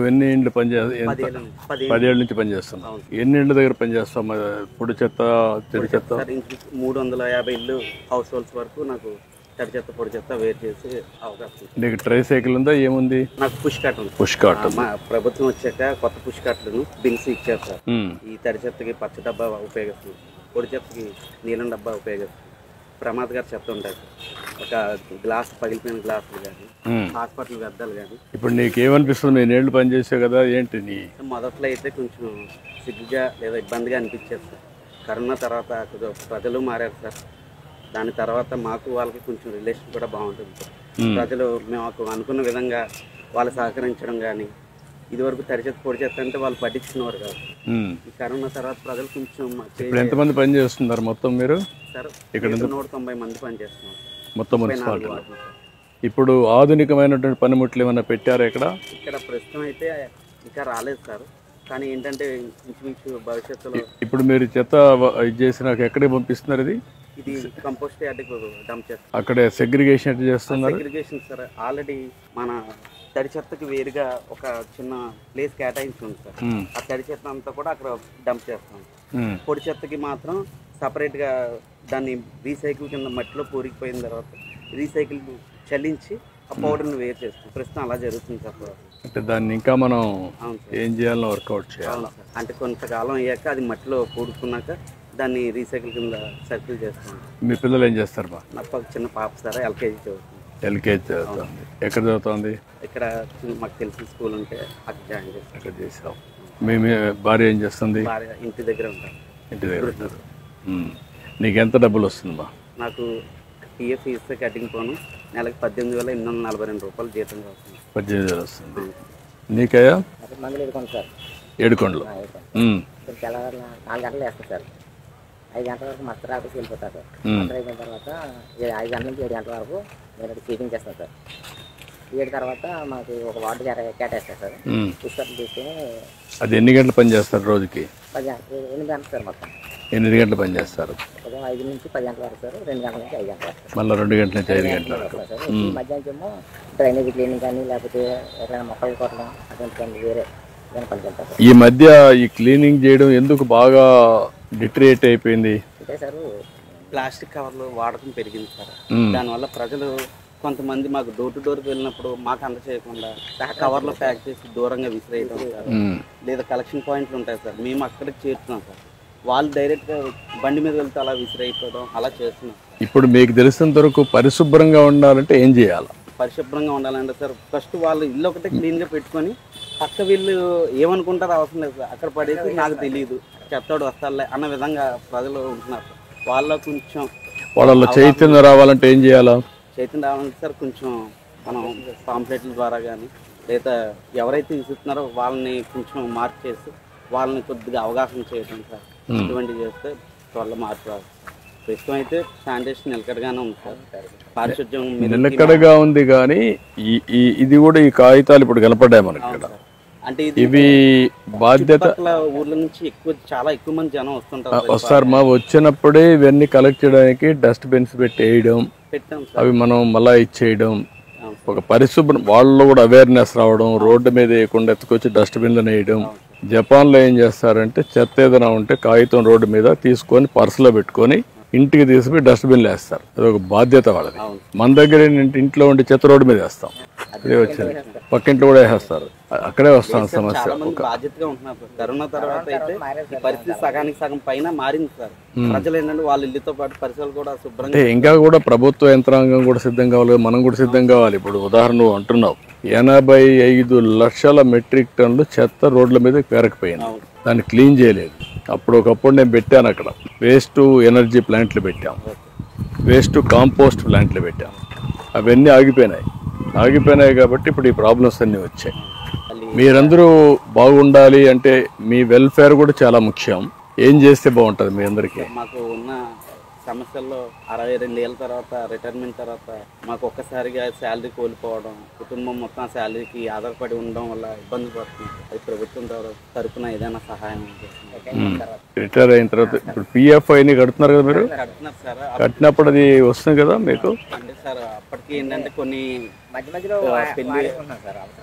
ఎన్ని ఇండ్లు పనిచేస్తా 10 ఏళ్ళ నుంచి పనిచేస్తున్నాం. ఎన్ని ఇండ్ల దగ్గర పనిచేస్తాం? పొడి చెత్త, తడి చెత్త 350 ఇల్లు హౌస్ హోల్డ్స్ వరకు నాకు తడి చెత్త పొడి చెత్త వేరు చేసి అవకాశం. నీకు ట్రై సైకిల్ ఉందా? ఏముంది? నాకు పుష్ కార్ట్ ఉంది. పుష్ కార్ట్ మా ప్రభుత్వం వచ్చాక కొత్త పుష్ కార్ట్లను బిన్స్ ఇచ్చారు సార్. ఈ తడి చెత్తకి పచ్చ డబ్బా ఉపయోగిస్తుంది, పొడి చెత్తకి నీలం డబ్బా ఉపయోగిస్తుంది. ప్రమాదకర చెత్త ఉంటుంది, ఒక గ్లాస్ పగిలిపోయిన గ్లాసులు కానీ, హాస్పిటల్ వ్యర్థాలు కానీ. ఇప్పుడు నీకేమనిపిస్తుంది? నేను ఏళ్ళు పనిచేసావు కదా, ఏంటి నీ మొదట్లో అయితే కొంచెం సిగ్గుగా లేదా ఇబ్బందిగా అనిపించేది సార్. కరోనా తర్వాత ప్రజలు మారారు సార్. దాని తర్వాత మాకు వాళ్ళకి కొంచెం రిలేషన్ కూడా బాగుంటుంది సార్. ప్రజలు మేము అనుకున్న విధంగా వాళ్ళు సహకరించడం కానీ, ఇదివరకు తడి చెత్త పొడి చెత్త అంటే వాళ్ళు పట్టించుకునేవారు కాదు. ఈ కరోనా తర్వాత ప్రజలు కొంచెం. ఎంతమంది పని చేస్తున్నారు మొత్తం మీరు? సార్ ఇక్కడ 190 మంది పనిచేస్తున్నారు మొత్తం మున్సిపాలిటీ. ఇప్పుడు ఆధునికమైనటువంటి పనిముట్లు ఏమైనా పెట్టారా ఇక్కడ? ఇక్కడ ప్రస్తుతం అయితే ఇంకా రాలేదు సార్, కానీ ఏంటంటే ఇంచుమించు భవిష్యత్తులో. ఇప్పుడు మీరు చెత్త ఇది చేసినాక ఎక్కడికి పంపిస్తున్నారు? ఇది కంపోస్ట్ యార్డ్కి డంప్ చేస్తారు. అక్కడే సెగ్రిగేషన్ ఎట్లా చేస్తున్నారు? సెగ్రిగేషన్ సార్ ఆల్రెడీ మన తడి చెత్తకి వేరుగా ఒక చిన్న ప్లేస్ కేటాయించి ఉంది సార్. ఆ తడి చెత్త అంతా కూడా అక్కడ డంప్ చేస్తాం. పొడి చెత్తకి మాత్రం సపరేట్గా దాన్ని రీసైకిల్ కింద మట్టిలో పూరికిపోయిన తర్వాత రీసైకిల్ చల్లించి ఆ పౌడర్ని వేరు చేస్తాం. ప్రస్తుతం అలా జరుగుతుంది సార్. అంటే దాన్ని ఇంకా మనం ఏం చేయాలో వర్కౌట్ చేయాలి. అంటే కొంతకాలం అయ్యాక అది మట్టిలో పూడుకున్నాక దాన్ని రీసైకిల్ కింద సర్కిల్ చేస్తాం. మీ పిల్లలు ఏం చేస్తారు? నాకు చిన్న పాప సార్ ఎల్కేజీ చదువుతుంది. ఎల్కేజీ చదువుతుంది. ఎక్కడ చదువుతుంది? ఇక్కడ మాకు తెలిసిన స్కూల్ ఉంటే అక్కడ జాయిన్ చేస్తాం. అక్కడ చేసాం. మీ భార్య ఏం చేస్తుంది? భార్య ఇంటి దగ్గర ఉంటారు. ఇంటి దగ్గర ఉంటారు. నీకు ఎంత డబ్బులు వస్తుందమ్మా? నాకు పిఎఫ్ ఇస్తే కటింగ్ పోను నెలకు 18,842 రూపాయలు జీతంగా వస్తుంది. 18,000 వస్తుంది. నీకయ్యా? సార్ 7 కొండలు. తెల్లవారు 4 గంటలు వేస్తారు సార్. 5 గంటల వరకు మస్తు ఆఫీస్కి వెళ్ళిపోతారు. అయిపోయిన తర్వాత 5 గంటల నుంచి 7 గంటల వరకు నేను సీటింగ్ చేస్తాను సార్. 7 తర్వాత మాకు ఒక వార్డు కేటాయిస్తారు సార్. పుస్తకాలు తీసుకుని. అది ఎన్ని గంటలు పని చేస్తారు రోజుకి? 8 గంటలు సార్. మొత్తం 8 గంటలు పని చేస్తారు. ఉదయం 5 నుంచి 10 గంటల వరకు సార్. 2 గంటల నుంచి 5 గంటల వరకు. మళ్ళీ 2 గంటల నుంచి 5 గంటల వరకు సార్. మధ్యాహ్నం ఏమో డ్రైనేజ్ క్లీనింగ్ కానీ లేకపోతే ఎక్కడైనా మొక్కలు కొట్టడం అటువంటి వేరే పనికెళ్తారు. ఈ మధ్య ఈ క్లీనింగ్ చేయడం ఎందుకు బాగా డిటరేట్ అయిపోయింది అంటే సార్, ప్లాస్టిక్ కవర్లు వాడకం పెరిగింది సార్. దానివల్ల ప్రజలు కొంతమంది మాకు డోర్ టు డోర్కి వెళ్ళినప్పుడు మాకు అందచేయకుండా కవర్లో ప్యాక్ చేసి దూరంగా విసిరేయడం సార్. లేదా కలెక్షన్ పాయింట్లు ఉంటాయి సార్, మేము అక్కడికి చేరుతున్నాం సార్. వాళ్ళు డైరెక్ట్గా బండి మీద వెళ్తే అలా విసిరైపోవడం అలా చేస్తున్నాం. ఇప్పుడు మీకు తెలిసినంత వరకు పరిశుభ్రంగా ఉండాలంటే ఏం చేయాలి? పరిశుభ్రంగా ఉండాలంటే సార్ ఫస్ట్ వాళ్ళు ఇల్లు ఒకటే క్లీన్గా పెట్టుకొని పక్క వీళ్ళు ఏమనుకుంటారో అవసరం లేదు సార్. అక్కడ పడేసి నాకు తెలియదు చెత్తోడు వస్తాలే అన్న విధంగా ప్రజలు ఉంటున్నారు సార్. వాళ్ళ కొంచెం వాళ్ళలో చైతన్యం రావాలంటే ఏం చేయాలా? చైతన్యం రావాలంటే సార్ కొంచెం మనం పాంప్లెట్ల ద్వారా కానీ లేదా ఎవరైతే విసుతున్నారో వాళ్ళని కొంచెం మార్క్ చేసి వాళ్ళని కొద్దిగా అవగాహన చేయడం సార్. ఇటువంటివి చేస్తే త్వరలో మార్పు రాదు. ప్రస్తుతం అయితే శానిటేషన్ నిలకడగానే ఉంది సార్. పారిశుద్ధ్యం నిలకడగా ఉంది, కానీ ఇది కూడా ఈ కాగితాలు ఇప్పుడు కనపడ్డాయి మనకి. అంటే ఇవి బాధ్యత ఊర్ల నుంచి చాలా ఎక్కువ మంది జనం వస్తారు. మా వచ్చినప్పుడే ఇవన్నీ కలెక్ట్ చేయడానికి డస్ట్బిన్స్ పెట్టేయడం, అవి మనం మళ్ళా ఇచ్చేయడం, ఒక పరిశుభ్రం వాళ్ళలో కూడా అవేర్నెస్ రావడం, రోడ్డు మీద వేయకుండా ఎత్తుకొచ్చి డస్ట్బిన్లో వేయడం. జపాన్లో ఏం చేస్తారంటే చెత్త ఏదైనా ఉంటే కాగితం రోడ్డు మీద తీసుకొని పర్సులో పెట్టుకొని ఇంటికి తీసుకుని డస్ట్బిన్లో వేస్తారు. అది ఒక బాధ్యత వాళ్ళది. మన దగ్గర ఇంట్లో ఉండి చెత్త రోడ్డు మీద వేస్తాం, ఇదే వచ్చింది. పక్కింట్లో కూడా వేసేస్తారు, అక్కడే వస్తాం సమస్య. బాధ్యతగా ఉంటున్నారు. కరోనా తర్వాత అయితే పరిస్థితి సగానికి సగం పైన మారింది సార్. ప్రజలు ఏంటంటే వాళ్ళ ఇల్లుతో పాటు పరిసరాలు కూడా శుభ్రంగా. ఇంకా కూడా ప్రభుత్వ యంత్రాంగం కూడా సిద్ధం కావాలి, మనం కూడా సిద్ధం కావాలి. ఇప్పుడు ఉదాహరణ అంటున్నావు, 85 లక్షల మెట్రిక్ టన్నులు చెత్త రోడ్ల మీద పేరకపోయింది. దాన్ని క్లీన్ చేయలేదు. ఒకప్పుడు నేను పెట్టాను అక్కడ వేస్ట్ ఎనర్జీ ప్లాంట్లు పెట్టాం, వేస్ట్ కాంపోస్ట్ ప్లాంట్లు పెట్టాం. అవన్నీ ఆగిపోయినాయి కాబట్టి ఇప్పుడు ఈ ప్రాబ్లమ్స్ అన్నీ వచ్చాయి. మీరందరూ బాగుండాలి అంటే మీ వెల్ఫేర్ కూడా చాలా ముఖ్యం. ఏం చేస్తే బాగుంటుంది మీ అందరికీ? మాకు ఉన్న సమస్యల్లో 62 ఏళ్ళ తర్వాత రిటైర్మెంట్ తర్వాత మాకు ఒక్కసారిగా శాలరీ కోల్పోవడం, కుటుంబం మొత్తం శాలరీకి ఆధారపడి ఉండడం వల్ల ఇబ్బంది పడుతుంది. అది ప్రభుత్వం తరఫున ఏదైనా సహాయం రిటైర్ అయిన తర్వాత ఇప్పుడు పిఎఫ్ఐని కడుతున్నారు కదా మీరు? కడుతున్నారు సార్. కట్టినప్పుడు అది వస్తుంది కదా మీకు? అంటే సార్ అప్పటికి ఏంటంటే కొన్ని మధ్య మధ్యలో పెళ్లి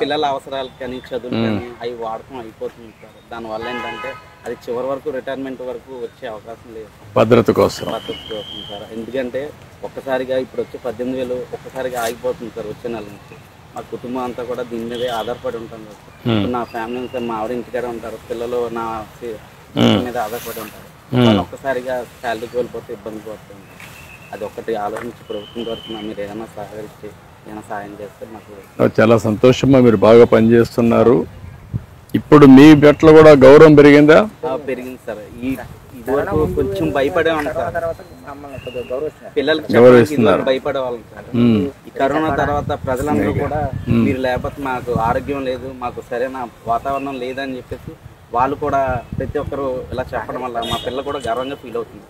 పిల్లల అవసరాలకు కానీ చదువులు కానీ అవి వాడకం అయిపోతుంది సార్. దానివల్ల ఏంటంటే అది చివరి వరకు రిటైర్మెంట్ వరకు వచ్చే అవకాశం లేదు, భద్రత కోసం. పద్ధతి వస్తుంది సార్. ఎందుకంటే ఒక్కసారిగా ఇప్పుడు వచ్చే 18,000 ఒక్కసారిగా ఆగిపోతుంది సార్ వచ్చే నెల నుంచి. మా కుటుంబం అంతా కూడా దీని మీదే ఆధారపడి ఉంటాం సార్. ఇప్పుడు నా ఫ్యామిలీ అంతా మా ఆవిడ ఇంటికాడే ఉంటారు, పిల్లలు నా మీద ఆధారపడి ఉంటారు. వాళ్ళు ఒక్కసారిగా శాలరీ కోల్పోతే ఇబ్బంది పడుతుంది. అది ఒక్కటి ఆలోచించి ప్రభుత్వం వరకు మీరు ఏదైనా సహకరించి ఏమైనా సాయం చేస్తే మాకు చాలా సంతోషమా. మీరు బాగా పనిచేస్తున్నారు. ఇప్పుడు మీ బెట్ల కూడా గౌరవం పెరిగిందా? పెరిగింది సార్. ఇదివరకు కొంచెం భయపడే ఉంటారు పిల్లలకి భయపడే వాళ్ళం సార్. ఈ కరోనా తర్వాత ప్రజలందరూ కూడా మీరు లేకపోతే మాకు ఆరోగ్యం లేదు, మాకు సరైన వాతావరణం లేదని చెప్పేసి వాళ్ళు కూడా ప్రతి ఒక్కరు ఇలా చెప్పడం వల్ల మా పిల్ల కూడా గర్వంగా ఫీల్ అవుతుంది.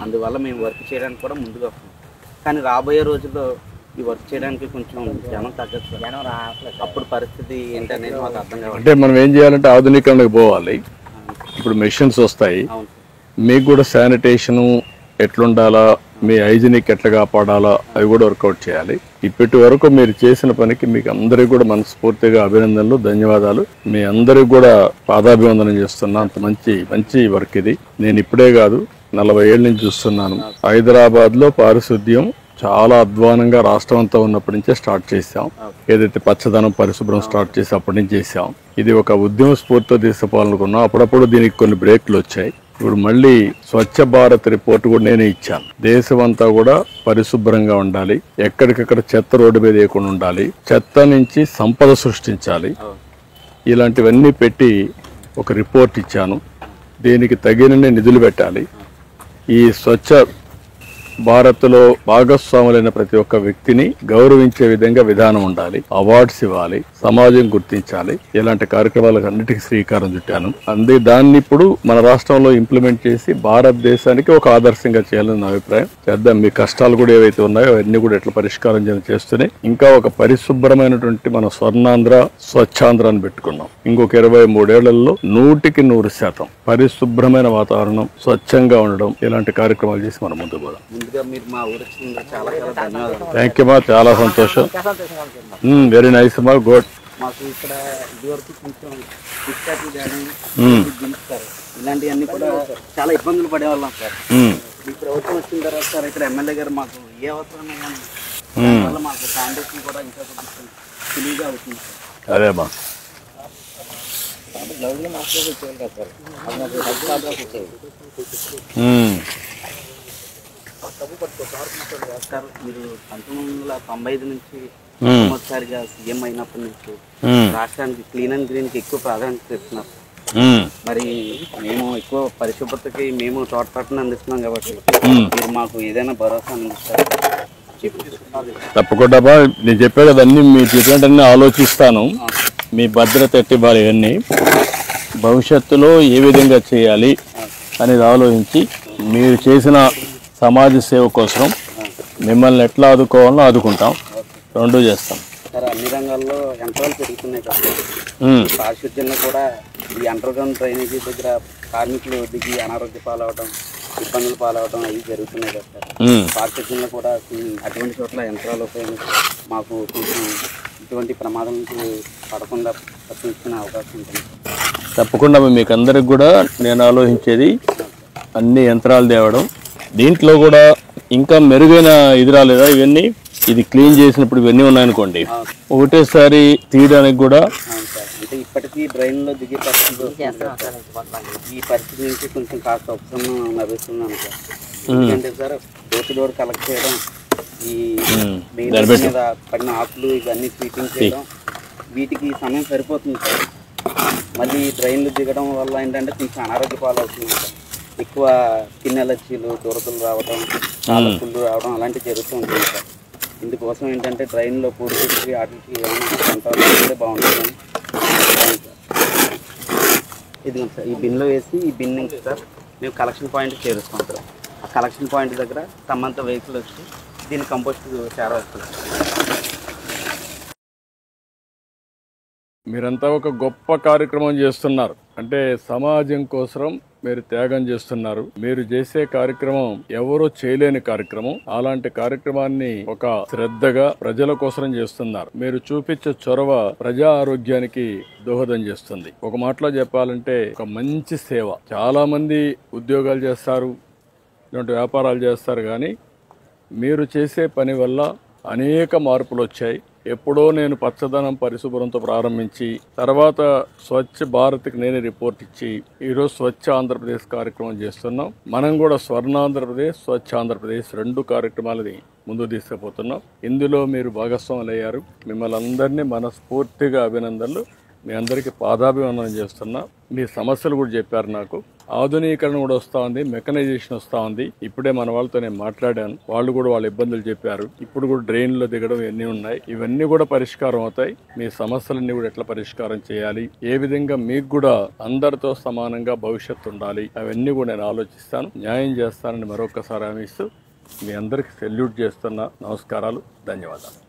అందువల్ల మేము వర్క్ చేయడానికి కూడా ముందుగా వస్తుంది. కానీ రాబోయే రోజుల్లో ఈ వర్క్ చేయడానికి కొంచెం జనం తగ్గదు, జనం రావట్లేదు. అప్పుడు పరిస్థితి ఏంటనేది మాకు అర్థం కావాలి. అంటే మనం ఏం చేయాలంటే ఆధునికంలోకి పోవాలి. ఇప్పుడు మెషిన్స్ వస్తాయి, మీకు కూడా శానిటేషను ఎట్లుండాలా, మీ హైజీనిక్ ఎట్లా కాపాడాలా అవి కూడా వర్కౌట్ చేయాలి. ఇప్పటి వరకు మీరు చేసిన పనికి మీకు అందరికీ కూడా మనస్ఫూర్తిగా అభినందనలు, ధన్యవాదాలు. మీ అందరికి కూడా పాదాభివందనం చేస్తున్నా. అంత మంచి మంచి వర్క్ ఇది. నేను ఇప్పుడే కాదు 40 ఏళ్ళ నుంచి చూస్తున్నాను. హైదరాబాద్లో పారిశుద్ధ్యం చాలా అధ్వానంగా రాష్ట్రం అంతా ఉన్నప్పటి నుంచే స్టార్ట్ చేసాం. ఏదైతే పచ్చదనం పరిశుభ్రం స్టార్ట్ చేసి అప్పటి నుంచి చేసాం. ఇది ఒక ఉద్యమ స్ఫూర్తితో తీసుకుపోవాలనుకున్నాం. అప్పుడప్పుడు దీనికి కొన్ని బ్రేక్లు వచ్చాయి. ఇప్పుడు మళ్ళీ స్వచ్ఛ భారత్ రిపోర్ట్ కూడా నేనే ఇచ్చాను. దేశం అంతా కూడా పరిశుభ్రంగా ఉండాలి, ఎక్కడికక్కడ చెత్త రోడ్డు మీద వేయకుండా ఉండాలి, చెత్త నుంచి సంపద సృష్టించాలి. ఇలాంటివన్నీ పెట్టి ఒక రిపోర్ట్ ఇచ్చాను. దీనికి తగిన నిధులు పెట్టాలి. ఈ స్వచ్ఛ భారత్లో భాగస్వాములైన ప్రతి ఒక్క వ్యక్తిని గౌరవించే విధంగా విధానం ఉండాలి, అవార్డ్స్ ఇవ్వాలి, సమాజం గుర్తించాలి. ఇలాంటి కార్యక్రమాలకు అన్నిటికీ శ్రీకారం చుట్టాను. దాన్ని ఇప్పుడు మన రాష్ట్రంలో ఇంప్లిమెంట్ చేసి భారతదేశానికి ఒక ఆదర్శంగా చేయాలని నా అభిప్రాయం. చేద్దాం. మీ కష్టాలు కూడా ఏవైతే ఉన్నాయో అవన్నీ కూడా ఎట్లా పరిష్కారం చేస్తూనే ఇంకా ఒక పరిశుభ్రమైనటువంటి మన స్వర్ణాంధ్ర స్వచ్ఛాంధ్ర అని పెట్టుకున్నాం. ఇంకొక 23 ఏళ్లలో 100కి 100% పరిశుభ్రమైన వాతావరణం, స్వచ్ఛంగా ఉండడం, ఇలాంటి కార్యక్రమాలు చేసి మనం ముందుకు పోదాం. మీరు మా ఊరు చాలా చాలా ధన్యవాదాలు. థ్యాంక్ యూ మా, చాలా సంతోషం. వెరీ నైస్ మా, గుడ్. మాకు ఇక్కడ ఇదివరకు కొంచెం డిస్కట్లు కానీ దించుతారు, ఇలాంటివన్నీ కూడా చాలా ఇబ్బందులు పడేవాళ్ళం సార్. ఈ ప్రభుత్వం వచ్చిన తర్వాత సార్ ఇక్కడ ఎమ్మెల్యే గారు మాకు ఏ అవసరమైనా కానీ దానివల్ల మాకు శానిటేషన్ కూడా ఇంకా కొంచెం సులువుగా అవుతుంది సార్. అదేమా గ్లౌజ్లు మాస్టర్ వచ్చేవాళ్ళు కదా సార్, అది నాకు హెల్త్ ప్రాబ్లమ్స్ వచ్చేవి. సార్ మీరు 1995 నుంచి మొదటిసారిగా సీఎం అయినప్పటి నుంచి రాష్ట్రానికి క్లీన్ అండ్ గ్రీన్ కి ఎక్కువ ప్రాధాన్యత ఇస్తున్నారు. మరి మేము ఎక్కువ పరిశుభ్రతకి మేము తోడ్పాటును అందిస్తున్నాం కాబట్టి మీరు మాకు ఏదైనా భరోసా అందిస్తారు? తప్పకుండా బా, నేను చెప్పే కదా అన్ని మీ చెప్పినట్టు ఆలోచిస్తాను. మీ భద్రత ఎట్టివ్వాలి, ఇవన్నీ భవిష్యత్తులో ఏ విధంగా చేయాలి అనేది ఆలోచించి మీరు చేసిన సమాజ సేవ కోసం మిమ్మల్ని ఎట్లా ఆదుకోవాలో ఆదుకుంటాం, రెండూ చేస్తాం. సార్ అన్ని రంగాల్లో యంత్రాలు పెరుగుతున్నాయి కదా, పారిశుద్ధ్యంలో కూడా ఈ అండర్ గ్రౌండ్ డ్రైనేజీ దగ్గర కార్మికులు దిగి అనారోగ్య పాలవడం, ఇబ్బందులు పాలవడం అవి జరుగుతున్నాయి కదా సార్. పారిశుద్ధ్యంలో కూడా అటువంటి చోట్ల యంత్రాలు ఉపయోగించి మాకు కొంచెం ఇటువంటి ప్రమాదం నుంచి పడకుండా తప్పించుకునే అవకాశం ఉంటుంది. తప్పకుండా మీకు అందరికి కూడా నేను ఆలోచించేది అన్ని యంత్రాలు తేవడం. దీంట్లో కూడా ఇంకా మెరుగైన ఇది రాలేదా, ఇవన్నీ ఇది క్లీన్ చేసినప్పుడు ఇవన్నీ ఉన్నాయనుకోండి ఒకటేసారి తీయడానికి కూడా. అంటే ఇప్పటికీ డ్రైన్లో దిగే పరిస్థితి, ఈ పరిస్థితి నుంచి కొంచెం కాస్త ఉపశమనం లభిస్తున్నాను సార్. ఎందుకంటే sir door to door collect చేయడం, ఈ మీద పడిన ఆకులు ఇవన్నీ స్వీపింగ్ చేయడం, వీటికి సమయం సరిపోతుంది సార్. మళ్ళీ డ్రైన్లు దిగడం వల్ల ఏంటంటే కొంచెం అనారోగ్య పాలవుతుంది సార్. ఎక్కువ స్కిన్ ఎలర్జీలు, దురదలు రావడం, కాళ్ళపుళ్ళు రావడం అలాంటివి జరుగుతూ ఉంటుంది సార్. ఇందుకోసం ఏంటంటే డ్రైన్లో పూడి పెట్టి వాటికి ఏమైనా బాగుంటుందని ఇది సార్. ఈ బిన్లో వేసి ఈ బిన్ నుంచి సార్ మేము కలెక్షన్ పాయింట్కి చేరుస్తాం సార్. ఆ కలెక్షన్ పాయింట్ దగ్గర సంబంధిత వెహికల్ వచ్చి దీన్ని కంపోస్ట్ చేరవేస్తుంది. మీరంతా ఒక గొప్ప కార్యక్రమం చేస్తున్నారు. అంటే సమాజం కోసం మీరు త్యాగం చేస్తున్నారు. మీరు చేసే కార్యక్రమం ఎవరో చేయలేని కార్యక్రమం. అలాంటి కార్యక్రమాన్ని ఒక శ్రద్ధగా ప్రజల కోసం చేస్తున్నారు. మీరు చూపించే చొరవ ప్రజా ఆరోగ్యానికి దోహదం చేస్తుంది. ఒక మాటలో చెప్పాలంటే ఒక మంచి సేవ. చాలా మంది ఉద్యోగాలు చేస్తారు, ఇలాంటి వ్యాపారాలు చేస్తారు, కానీ మీరు చేసే పని వల్ల అనేక మార్పులు వచ్చాయి. ఎప్పుడో నేను పచ్చదనం పరిశుభ్రంతో ప్రారంభించి తర్వాత స్వచ్ఛ భారత్కి నేనే రిపోర్ట్ ఇచ్చి ఈరోజు స్వచ్ఛ ఆంధ్రప్రదేశ్ కార్యక్రమం చేస్తున్నాం. మనం కూడా స్వర్ణాంధ్రప్రదేశ్, స్వచ్ఛ ఆంధ్రప్రదేశ్ 2 కార్యక్రమాలని ముందుకు తీసుకుపోతున్నాం. ఇందులో మీరు భాగస్వాములు అయ్యారు. మిమ్మల్ని అందరినీ మనస్ఫూర్తిగా అభినందనలు. మీ అందరికీ పాదాభివందనం చేస్తున్నా. మీ సమస్యలు కూడా చెప్పారు నాకు. ఆధునీకరణ కూడా వస్తూ ఉంది, మెకనైజేషన్ వస్తూ ఉంది. ఇప్పుడే మన వాళ్ళతో నేను మాట్లాడాను. వాళ్ళు కూడా వాళ్ళ ఇబ్బందులు చెప్పారు. ఇప్పుడు కూడా డ్రైన్లో దిగడం ఇవన్నీ ఉన్నాయి. ఇవన్నీ కూడా పరిష్కారం అవుతాయి. మీ సమస్యలన్నీ కూడా ఎట్లా పరిష్కారం చేయాలి, ఏ విధంగా మీకు కూడా అందరితో సమానంగా భవిష్యత్తు ఉండాలి, అవన్నీ కూడా నేను ఆలోచిస్తాను, న్యాయం చేస్తానని మరొకసారి హామీ ఇస్తూ మీ అందరికీ సెల్యూట్ చేస్తున్నా. నమస్కారాలు, ధన్యవాదాలు.